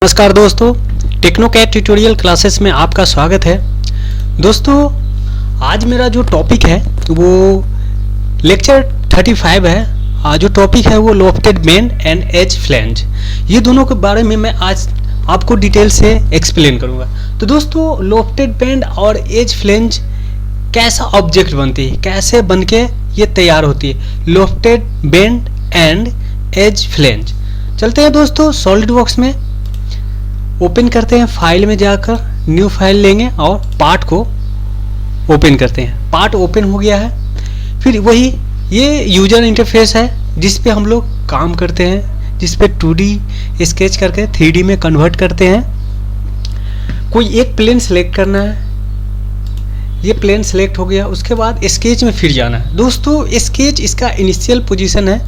नमस्कार दोस्तों, टेक्नोकैट tutorial classes में आपका स्वागत है। दोस्तों, आज मेरा जो टॉपिक है वो लेक्चर 35 है। जो टॉपिक है वो lofted bend and edge flange, ये दोनों के बारे में मैं आज आपको डिटेल से एक्सप्लेन करूंगा। तो दोस्तों, लोफ्टेड बेंड और एज फ्लैंज कैसा ऑब्जेक्ट बनती है, कैसे बनके ये तैयार होती है, lofted bend and edge flange. चलते हैं दोस्तों, सॉलिड वर्क्स में ओपन करते हैं। फाइल में जाकर न्यू फाइल लेंगे और पार्ट को ओपन करते हैं। पार्ट ओपन हो गया है। फिर वही ये यूजर इंटरफेस है जिस पे हम लोग काम करते हैं, जिस पे 2D स्केच करके 3D में कन्वर्ट करते हैं। कोई एक प्लेन सेलेक्ट करना है, ये प्लेन सेलेक्ट हो गया। उसके बाद स्केच में फिर जाना है। दोस्तों, स्केच इसका इनिशियल पोजीशन है,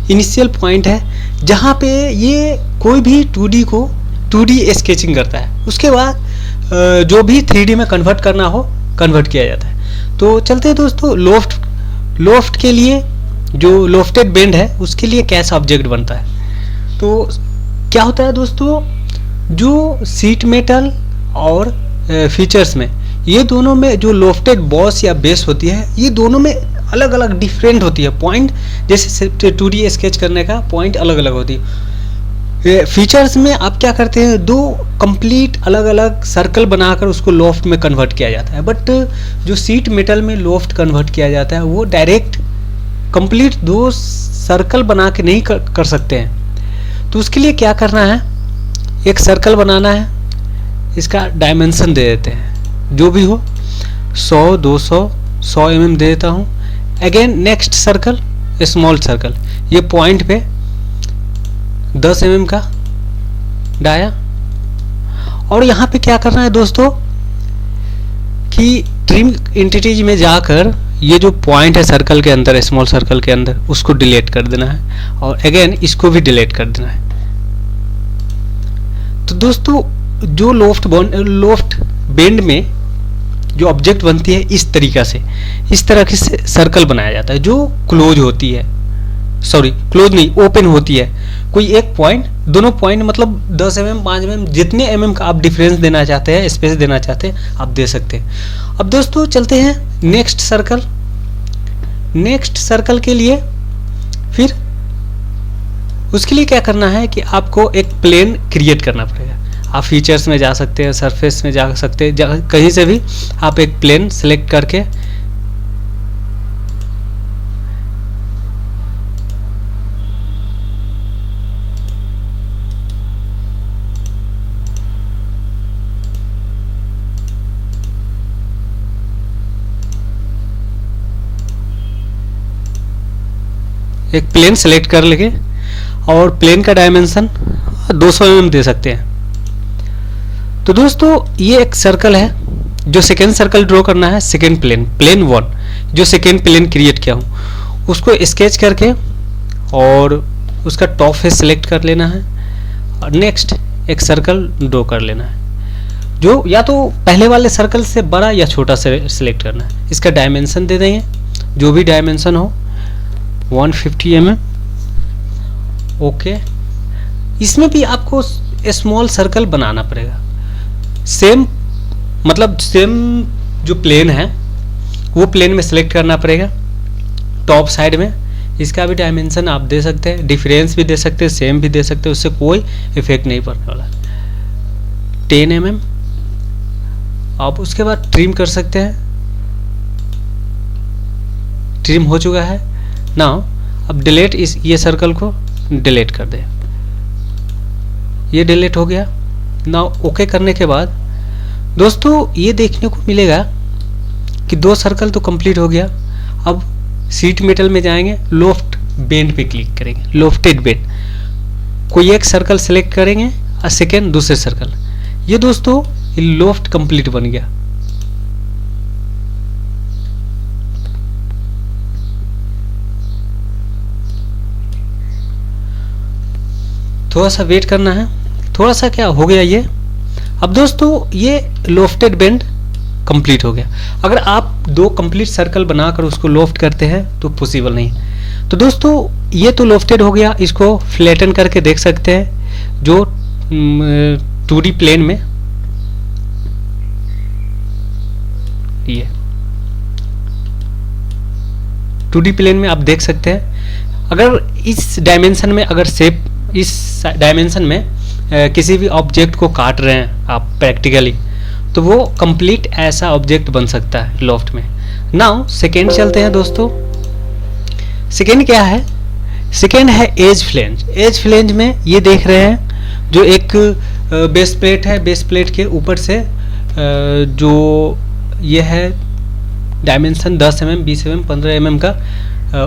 इनिशियल पॉइंट है जहाँ पे ये कोई भी 2D को 2D स्केचिंग करता है। उसके बाद जो भी 3D में कन्वर्ट करना हो कन्वर्ट किया जाता है। तो चलते हैं दोस्तों, लोफ्ट के लिए जो लोफ्टेड बेंड है उसके लिए कैसा ऑब्जेक्ट बनता है। तो क्या होता है दोस्तों, जो सीट मेटल और फीचर्स में, ये दोनों में जो लोफ्टेड बॉस या बेस होती है, ये दोनों में अलग अलग डिफरेंट होती है पॉइंट। जैसे 2D स्केच करने का पॉइंट अलग अलग होती है। फीचर्स में आप क्या करते हैं, दो कंप्लीट अलग अलग सर्कल बनाकर उसको लोफ्ट में कन्वर्ट किया जाता है। बट जो सीट मेटल में लोफ्ट कन्वर्ट किया जाता है वो डायरेक्ट कंप्लीट दो सर्कल बना के नहीं कर सकते हैं। तो उसके लिए क्या करना है, एक सर्कल बनाना है, इसका डायमेंशन दे देते हैं जो भी हो, 100, 200, 100 mm दे देता हूँ। Again next circle, small circle, ये पॉइंट पे 10 mm का डाया। और यहाँ पे क्या करना है दोस्तों कि ट्रिम एंटिटीज में जाकर ये जो पॉइंट है सर्कल के अंदर, स्मॉल सर्कल के अंदर, उसको डिलीट कर देना है और अगेन इसको भी डिलीट कर देना है। तो दोस्तों, जो लोफ्ट बेंड में जो ऑब्जेक्ट बनती है इस तरीका से, इस तरह से सर्कल बनाया जाता है जो क्लोज होती है, सॉरी क्लोज नहीं, ओपन होती है। कोई एक पॉइंट, दोनों पॉइंट मतलब 10 mm, 5 mm, जितने mm का आप डिफरेंस देना चाहते हैं, स्पेस देना चाहते हैं, आप दे सकते हैं। अब दोस्तों चलते हैं नेक्स्ट सर्कल। नेक्स्ट सर्कल के लिए फिर उसके लिए क्या करना है कि आपको एक प्लेन क्रिएट करना पड़ेगा। आप फीचर्स में जा सकते हैं, सरफेस में जा सकते हैं, कहीं से भी आप एक प्लेन सेलेक्ट करके एक प्लेन सेलेक्ट कर लेंगे और प्लेन का डायमेंशन 200 mm दे सकते हैं। तो दोस्तों, ये एक सर्कल है, जो सेकेंड सर्कल ड्रॉ करना है, सेकेंड प्लेन, प्लेन 1, जो सेकेंड प्लेन क्रिएट किया हूँ उसको स्केच करके और उसका टॉप फेस सेलेक्ट कर लेना है और नेक्स्ट एक सर्कल ड्रॉ कर लेना है, जो या तो पहले वाले सर्कल से बड़ा या छोटा सेलेक्ट करना है। इसका डायमेंशन दे देंगे, जो भी डायमेंशन हो, 150 mm। ओके, इसमें भी आपको स्मॉल सर्कल बनाना पड़ेगा। सेम जो प्लेन है वो प्लेन में सेलेक्ट करना पड़ेगा। टॉप साइड में इसका भी डायमेंशन आप दे सकते हैं, डिफरेंस भी दे सकते हैं, सेम भी दे सकते हैं, उससे कोई इफेक्ट नहीं पड़ने वाला। 10 mm आप उसके बाद ट्रिम कर सकते हैं। ट्रिम हो चुका है। नाउ अब डिलीट, ये सर्कल को डिलीट कर दे। ये डिलीट हो गया। नाउ ओके करने के बाद दोस्तों ये देखने को मिलेगा कि दो सर्कल तो कंप्लीट हो गया। अब सीट मेटल में जाएंगे, लोफ्ट बेंड पे क्लिक करेंगे, लोफ्टेड बेंड, कोई एक सर्कल सेलेक्ट करेंगे और सेकेंड दूसरे सर्कल। ये दोस्तों लोफ्ट कंप्लीट बन गया। थोड़ा सा वेट करना है, थोड़ा सा क्या हो गया ये। अब दोस्तों ये लोफ्टेड बेंड कंप्लीट हो गया। अगर आप दो कंप्लीट सर्कल बनाकर उसको लोफ्ट करते हैं तो पॉसिबल नहीं। तो दोस्तों ये तो लोफ्टेड हो गया, इसको फ्लैटन करके देख सकते हैं। जो 2D प्लेन में, ये 2D प्लेन में आप देख सकते हैं। अगर इस डायमेंशन में, अगर शेप इस डायमेंशन में किसी भी ऑब्जेक्ट को काट रहे हैं आप प्रैक्टिकली, तो वो कंप्लीट ऐसा ऑब्जेक्ट बन सकता है लॉफ्ट में। नाउ सेकेंड चलते हैं दोस्तों। सेकेंड क्या है? सेकेंड है एज फ्लेंज। एज फ्लेंज में ये देख रहे हैं जो एक बेस प्लेट है, बेस प्लेट के ऊपर से जो ये है डायमेंशन 10 mm, 20 mm, 15 mm का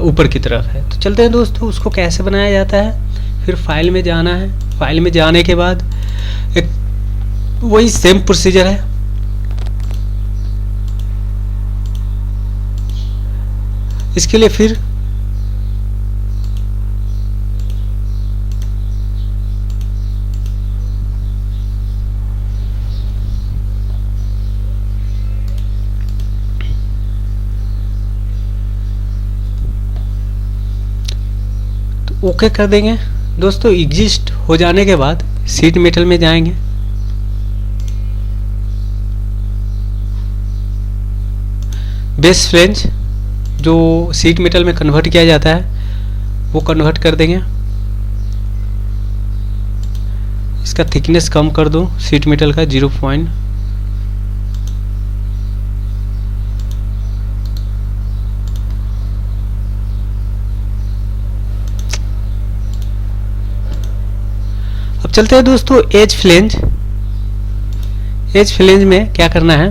ऊपर की तरफ है। तो चलते हैं दोस्तों, उसको कैसे बनाया जाता है। फिर फाइल में जाना है। फाइल में जाने के बाद एक वही सेम प्रोसीजर है। इसके लिए फिर तो ओके कर देंगे दोस्तों। एग्जिस्ट हो जाने के बाद शीट मेटल में जाएंगे। बेस फ्लेंज जो शीट मेटल में कन्वर्ट किया जाता है वो कन्वर्ट कर देंगे। इसका थिकनेस कम कर दूं शीट मेटल का 0. अब चलते हैं दोस्तों एज फ्लेंज। एज फ्लेंज में क्या करना है,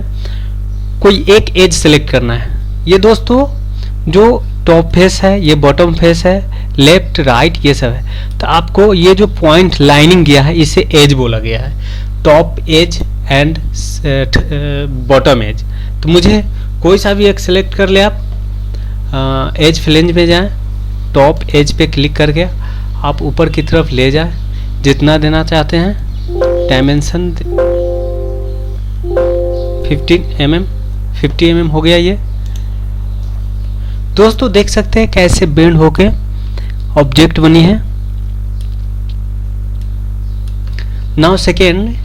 कोई एक एज सेलेक्ट करना है। ये दोस्तों जो टॉप फेस है, ये बॉटम फेस है, लेफ्ट राइट ये सब है। तो आपको ये जो पॉइंट लाइनिंग गया है इसे एज बोला गया है, top edge and bottom edge. तो मुझे कोई सा भी एक सेलेक्ट कर ले आप। एज फ्लेंज में जाएं, टॉप एज पे क्लिक करके आप ऊपर की तरफ ले जाएं, जितना देना चाहते हैं। डायमेंशन 50 mm हो गया। ये दोस्तों देख सकते हैं कैसे बेंड होके ऑब्जेक्ट बनी है। नाउ सेकेंड,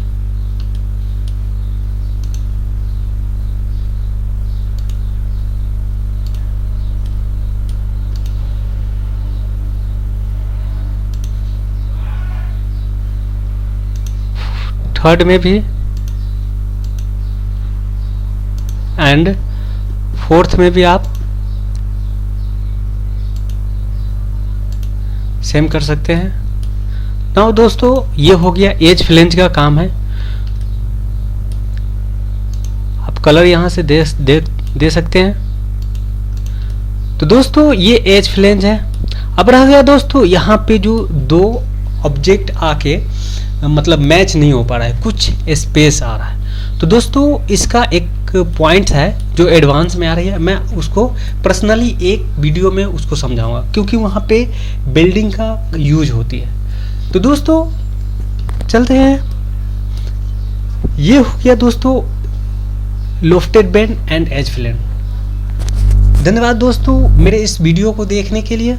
थर्ड में भी एंड फोर्थ में भी आप सेम कर सकते हैं। नाउ दोस्तों ये हो गया एज फ्लेंज का काम है। आप कलर यहां से दे सकते हैं। तो दोस्तों ये एज फ्लेंज है। अब रह गया दोस्तों यहाँ पे जो दो ऑब्जेक्ट आके मतलब मैच नहीं हो पा रहा है, कुछ स्पेस आ रहा है। तो दोस्तों इसका एक पॉइंट है जो एडवांस में आ रही है, मैं उसको पर्सनली एक वीडियो में उसको समझाऊंगा, क्योंकि वहाँ पे बिल्डिंग का यूज होती है। तो दोस्तों चलते हैं। ये हो गया दोस्तों lofted bend and edge flange. धन्यवाद दोस्तों मेरे इस वीडियो को देखने के लिए।